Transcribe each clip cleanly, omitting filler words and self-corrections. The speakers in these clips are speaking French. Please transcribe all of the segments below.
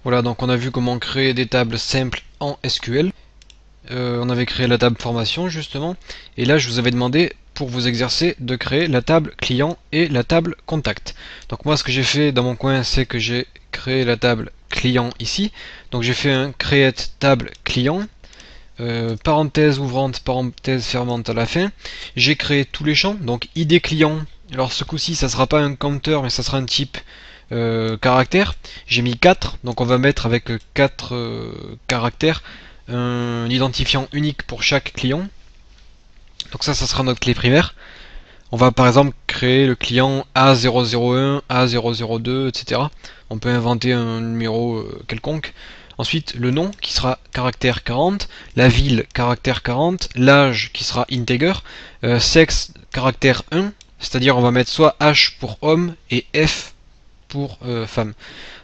Voilà, donc on a vu comment créer des tables simples en SQL. On avait créé la table formation justement. Et là, je vous avais demandé pour vous exercer de créer la table client et la table contact. Donc moi, ce que j'ai fait dans mon coin, c'est que j'ai créé la table client ici. Donc j'ai fait un create table client. Parenthèse ouvrante, parenthèse fermante à la fin. J'ai créé tous les champs, donc ID client. Alors ce coup-ci, ça sera pas un counter, mais ça sera un type caractère. J'ai mis 4, donc on va mettre avec 4 caractères un identifiant unique pour chaque client. Donc ça sera notre clé primaire. On va par exemple créer le client A001, A002, etc. On peut inventer un numéro quelconque. Ensuite, le nom qui sera caractère 40, la ville caractère 40, l'âge qui sera integer, sexe caractère 1, c'est-à-dire on va mettre soit H pour homme et F pour femme.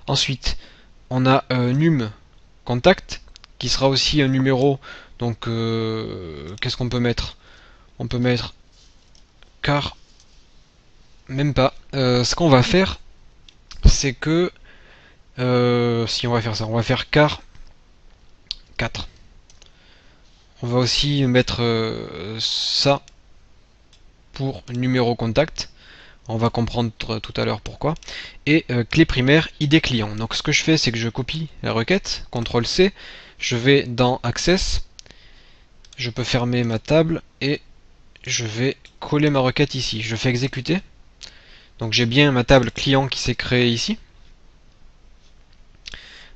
Ensuite, on a num contact qui sera aussi un numéro. Donc, qu'est-ce qu'on peut mettre? On peut mettre car même pas. Ce qu'on va faire, c'est que si on va faire ça, on va faire car 4. On va aussi mettre ça pour numéro contact. On va comprendre tout à l'heure pourquoi. Et clé primaire ID client. Donc ce que je fais, c'est que je copie la requête, CTRL C, je vais dans Access, je peux fermer ma table et je vais coller ma requête ici. Je fais exécuter. Donc j'ai bien ma table client qui s'est créée ici.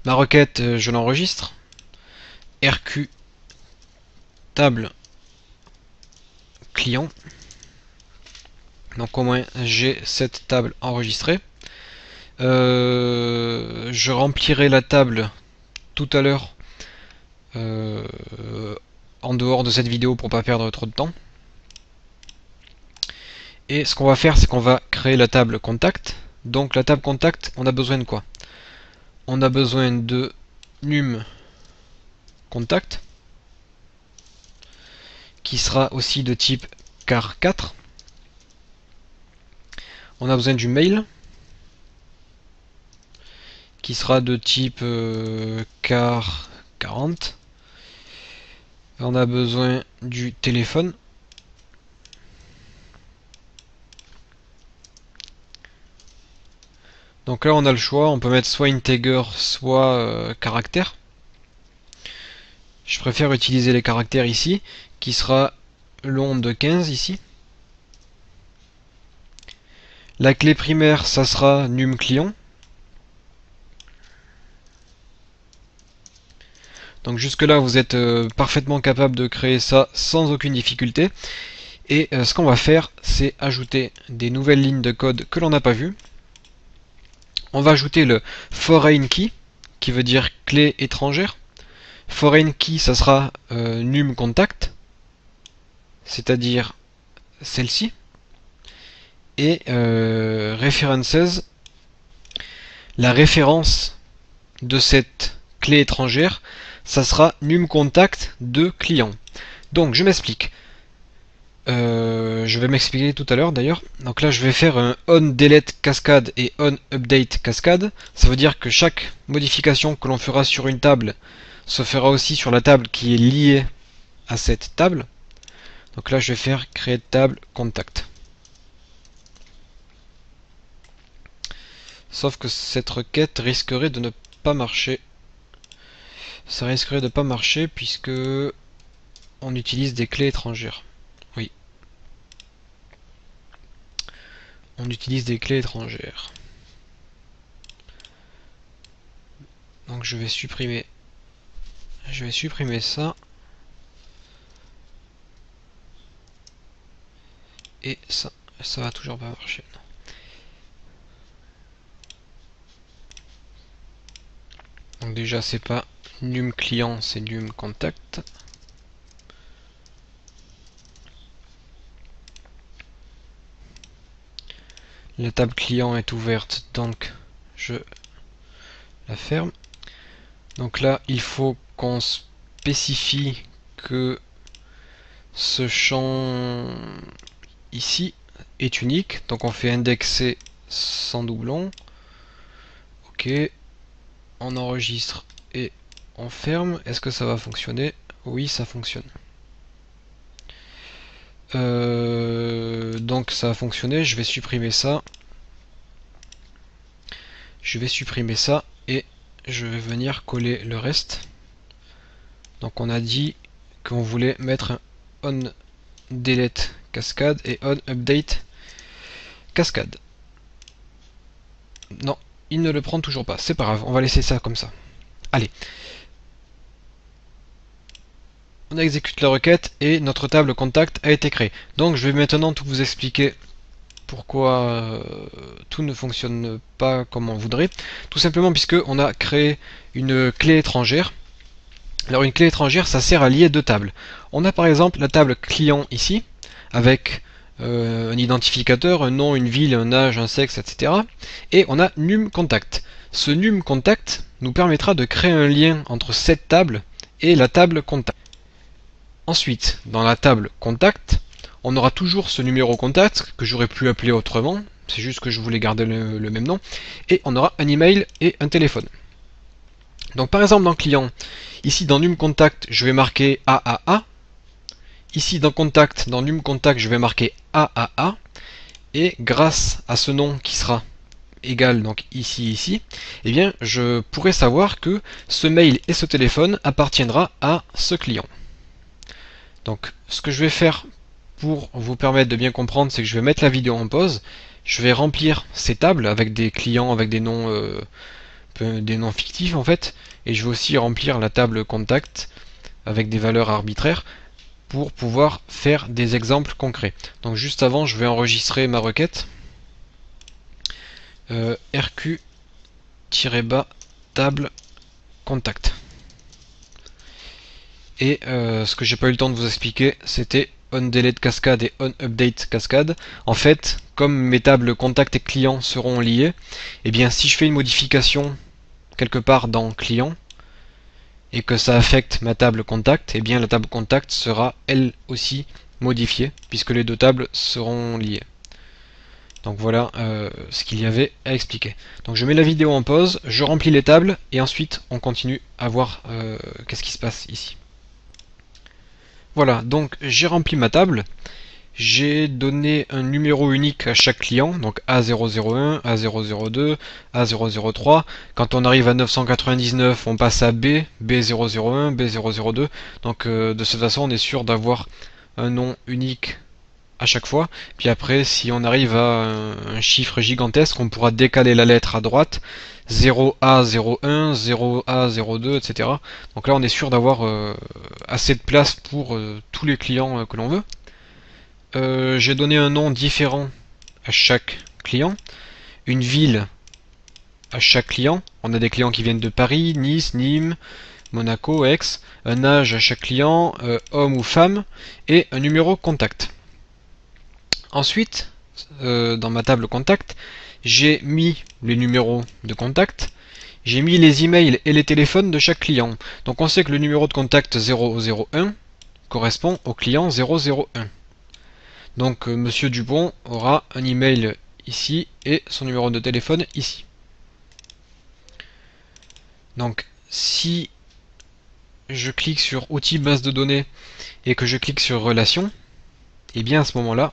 Ma requête, je l'enregistre. RQ table client. Donc au moins j'ai cette table enregistrée. Je remplirai la table tout à l'heure euh, en dehors de cette vidéo pour pas perdre trop de temps. Et ce qu'on va faire, c'est qu'on va créer la table contact. Donc la table contact, on a besoin de quoi? On a besoin de num contact qui sera aussi de type car4. On a besoin du mail qui sera de type car40. On a besoin du téléphone. Donc là on a le choix, on peut mettre soit integer, soit caractère. Je préfère utiliser les caractères ici, qui sera long de 15 ici. La clé primaire, ça sera num client. Donc jusque là vous êtes parfaitement capable de créer ça sans aucune difficulté. Et ce qu'on va faire, c'est ajouter des nouvelles lignes de code que l'on n'a pas vues. On va ajouter le foreign key, qui veut dire clé étrangère. Foreign key, ça sera num contact, c'est-à-dire celle-ci. Et references, la référence de cette clé étrangère, ça sera num contact de client. Donc je m'explique. Je vais m'expliquer tout à l'heure d'ailleurs. Donc là je vais faire un on delete cascade et on update cascade. Ça veut dire que chaque modification que l'on fera sur une table se fera aussi sur la table qui est liée à cette table. Donc là je vais faire créer table contact. Sauf que cette requête risquerait de ne pas marcher. Ça risquerait de ne pas marcher puisque on utilise des clés étrangères. Oui. On utilise des clés étrangères. Donc je vais supprimer ça. Et ça va toujours pas marcher. Donc déjà c'est pas num client, c'est num contact. La table client est ouverte, donc je la ferme. Donc là il faut qu'on spécifie que ce champ ici est unique. Donc on fait indexer sans doublon. Ok. on enregistre et on ferme. Est-ce que ça va fonctionner? Oui, ça fonctionne. Donc ça a fonctionné, je vais supprimer ça. Je vais supprimer ça et je vais venir coller le reste. Donc on a dit qu'on voulait mettre un on delete cascade et on update cascade. Non, il ne le prend toujours pas, c'est pas grave, on va laisser ça comme ça. Allez. On exécute la requête et notre table contact a été créée. Donc je vais maintenant tout vous expliquer pourquoi tout ne fonctionne pas comme on voudrait. Tout simplement puisque on a créé une clé étrangère. Alors une clé étrangère, ça sert à lier deux tables. On a par exemple la table client ici, avec un identificateur, un nom, une ville, un âge, un sexe, etc. Et on a num contact. Ce num contact nous permettra de créer un lien entre cette table et la table contact. Ensuite, dans la table contact, on aura toujours ce numéro contact que j'aurais pu appeler autrement, c'est juste que je voulais garder le même nom, et on aura un email et un téléphone. Donc par exemple dans client, ici dans num contact, je vais marquer AAA, ici dans contact, dans num contact, je vais marquer AAA, et grâce à ce nom qui sera égal donc ici, eh bien je pourrai savoir que ce mail et ce téléphone appartiendra à ce client. Donc ce que je vais faire pour vous permettre de bien comprendre, c'est que je vais mettre la vidéo en pause, je vais remplir ces tables avec des clients, avec des noms fictifs en fait, et je vais aussi remplir la table contact avec des valeurs arbitraires pour pouvoir faire des exemples concrets. Donc juste avant, je vais enregistrer ma requête. RQ-bas table contact. Et ce que j'ai pas eu le temps de vous expliquer, c'était on delete cascade et on update cascade. En fait, comme mes tables contact et client seront liées, et bien si je fais une modification quelque part dans client et que ça affecte ma table contact, et bien la table contact sera elle aussi modifiée puisque les deux tables seront liées. Donc voilà ce qu'il y avait à expliquer. Donc je mets la vidéo en pause, je remplis les tables et ensuite on continue à voir qu'est-ce qui se passe ici. Voilà, donc j'ai rempli ma table, j'ai donné un numéro unique à chaque client, donc A001, A002, A003. Quand on arrive à 999, on passe à B, B001, B002. Donc de cette façon, on est sûr d'avoir un nom unique à chaque fois. Puis après, si on arrive à un chiffre gigantesque, on pourra décaler la lettre à droite, 0A01, 0A02, etc. Donc là, on est sûr d'avoir assez de place pour tous les clients que l'on veut. J'ai donné un nom différent à chaque client, une ville à chaque client. On a des clients qui viennent de Paris, Nice, Nîmes, Monaco, Aix, un âge à chaque client, homme ou femme, et un numéro contact. Ensuite, dans ma table contact, j'ai mis les numéros de contact, j'ai mis les emails et les téléphones de chaque client. Donc on sait que le numéro de contact 001 correspond au client 001. Donc Monsieur Dupont aura un email ici et son numéro de téléphone ici. Donc si je clique sur outils base de données et que je clique sur relations, et bien à ce moment-là,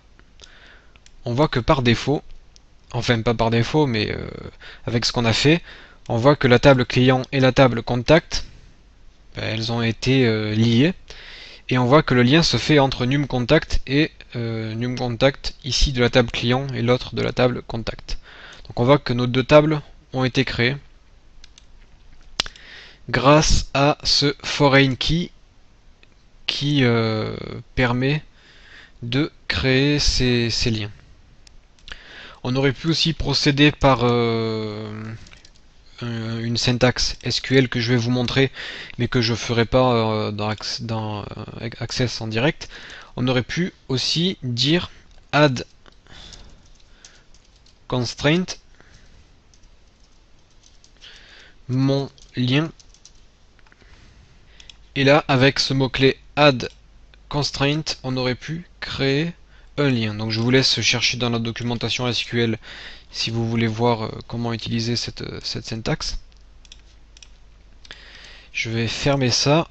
on voit que par défaut, enfin pas par défaut, mais avec ce qu'on a fait, on voit que la table client et la table contact, elles ont été liées, et on voit que le lien se fait entre num contact et num contact ici de la table client et l'autre de la table contact. Donc on voit que nos deux tables ont été créées grâce à ce foreign key qui permet de créer ces liens. On aurait pu aussi procéder par une syntaxe SQL que je vais vous montrer, mais que je ne ferai pas dans Access en direct. On aurait pu aussi dire add constraint mon lien. Et là, avec ce mot-clé add constraint, on aurait pu créer un lien. Donc je vous laisse chercher dans la documentation SQL si vous voulez voir comment utiliser cette syntaxe. Je vais fermer ça.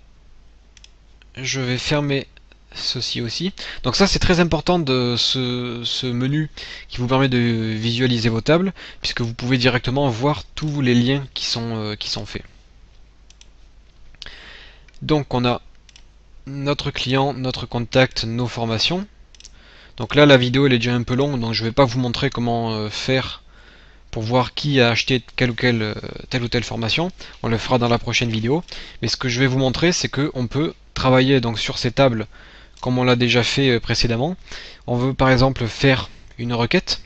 Je vais fermer ceci aussi. Donc ça c'est très important de ce menu qui vous permet de visualiser vos tables, puisque vous pouvez directement voir tous les liens qui sont faits. Donc on a notre client, notre contact, nos formations. Donc là la vidéo elle est déjà un peu longue, donc je ne vais pas vous montrer comment faire pour voir qui a acheté telle ou telle formation. On le fera dans la prochaine vidéo. Mais ce que je vais vous montrer, c'est qu'on peut travailler donc sur ces tables comme on l'a déjà fait précédemment. On veut par exemple faire une requête.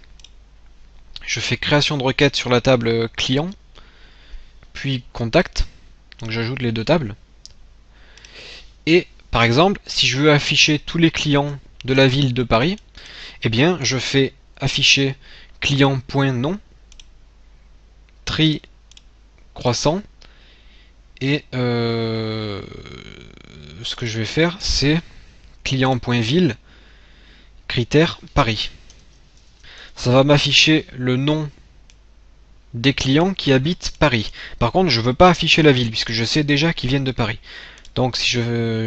Je fais création de requête sur la table client, puis contact. Donc j'ajoute les deux tables. Et par exemple, si je veux afficher tous les clients de la ville de Paris, eh bien je fais afficher client.nom tri croissant et ce que je vais faire c'est client.ville critère Paris. Ça va m'afficher le nom des clients qui habitent Paris. Par contre je ne veux pas afficher la ville puisque je sais déjà qu'ils viennent de Paris. Donc si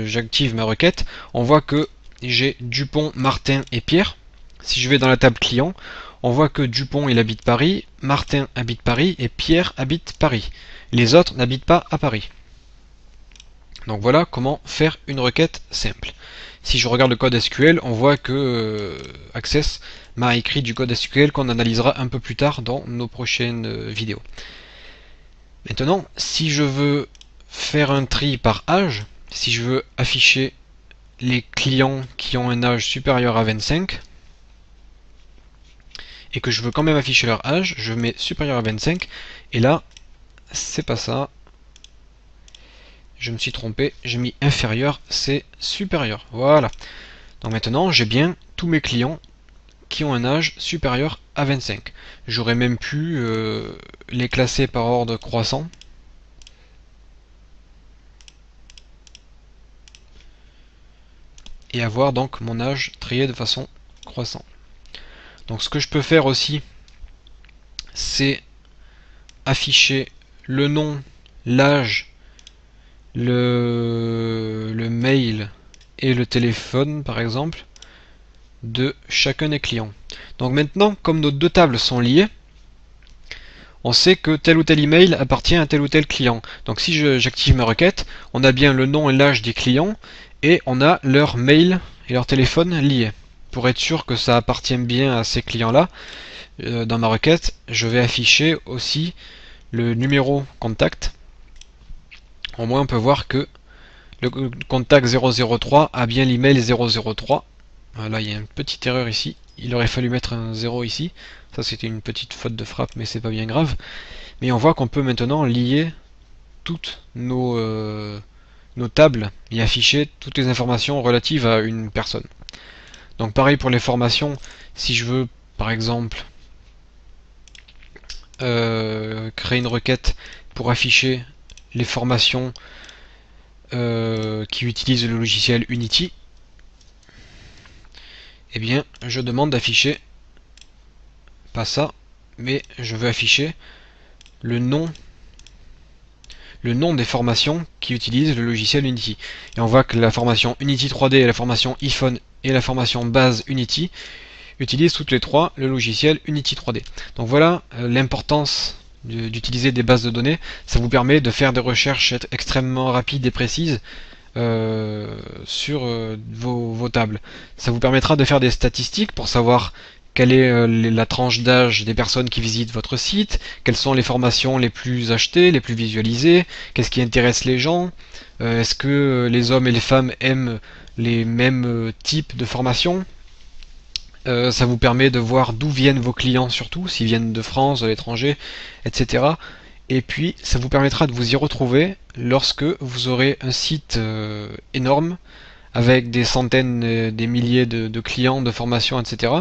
j'active ma requête, on voit que j'ai Dupont, Martin et Pierre. Si je vais dans la table client, on voit que Dupont il habite Paris, Martin habite Paris et Pierre habite Paris. Les autres n'habitent pas à Paris. Donc voilà comment faire une requête simple. Si je regarde le code SQL, on voit que Access m'a écrit du code SQL qu'on analysera un peu plus tard dans nos prochaines vidéos. Maintenant, si je veux faire un tri par âge, si je veux afficher les clients qui ont un âge supérieur à 25, et que je veux quand même afficher leur âge, je mets supérieur à 25, et là, c'est pas ça. Je me suis trompé, j'ai mis inférieur, c'est supérieur. Voilà. Donc maintenant, j'ai bien tous mes clients qui ont un âge supérieur à 25. J'aurais même pu les classer par ordre croissant. Et avoir donc mon âge trié de façon croissante. Donc ce que je peux faire aussi, c'est afficher le nom, l'âge, le mail et le téléphone par exemple de chacun des clients. Donc maintenant, comme nos deux tables sont liées, on sait que tel ou tel email appartient à tel ou tel client. Donc si j'active ma requête, on a bien le nom et l'âge des clients et on a leur mail et leur téléphone liés. Pour être sûr que ça appartient bien à ces clients-là, dans ma requête, je vais afficher aussi le numéro contact. Au moins on peut voir que le contact 003 a bien l'email 003. Voilà, il y a une petite erreur ici. Il aurait fallu mettre un 0 ici. Ça c'était une petite faute de frappe, mais c'est pas bien grave. Mais on voit qu'on peut maintenant lier toutes nos tables et afficher toutes les informations relatives à une personne. Donc pareil pour les formations, si je veux par exemple créer une requête pour afficher les formations qui utilisent le logiciel Unity, eh bien je demande d'afficher pas ça, mais je veux afficher le nom des formations qui utilisent le logiciel Unity. Et on voit que la formation Unity 3D et la formation iPhone et la formation base Unity utilisent toutes les trois le logiciel Unity 3D. Donc voilà l'importance d'utiliser des bases de données. Ça vous permet de faire des recherches extrêmement rapides et précises sur vos tables. Ça vous permettra de faire des statistiques pour savoir quelle est la tranche d'âge des personnes qui visitent votre site, quelles sont les formations les plus achetées, les plus visualisées, qu'est-ce qui intéresse les gens, est-ce que les hommes et les femmes aiment les mêmes types de formations. Ça vous permet de voir d'où viennent vos clients surtout, s'ils viennent de France, de l'étranger, etc. Et puis ça vous permettra de vous y retrouver lorsque vous aurez un site énorme avec des centaines, des milliers de clients, de formations, etc.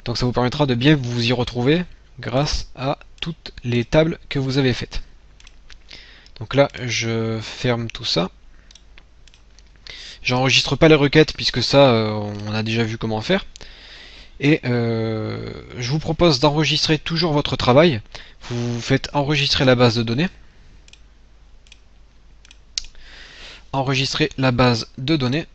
Donc ça vous permettra de bien vous y retrouver grâce à toutes les tables que vous avez faites. Donc là, je ferme tout ça. J'enregistre pas les requêtes puisque ça, on a déjà vu comment faire. Et je vous propose d'enregistrer toujours votre travail. Vous faites enregistrer la base de données. enregistrer la base de données.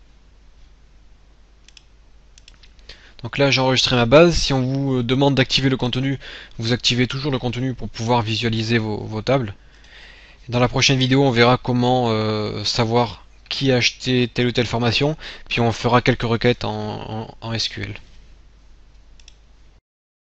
Donc là j'ai enregistré ma base. Si on vous demande d'activer le contenu, vous activez toujours le contenu pour pouvoir visualiser vos tables. Dans la prochaine vidéo, on verra comment savoir qui a acheté telle ou telle formation, puis on fera quelques requêtes en SQL.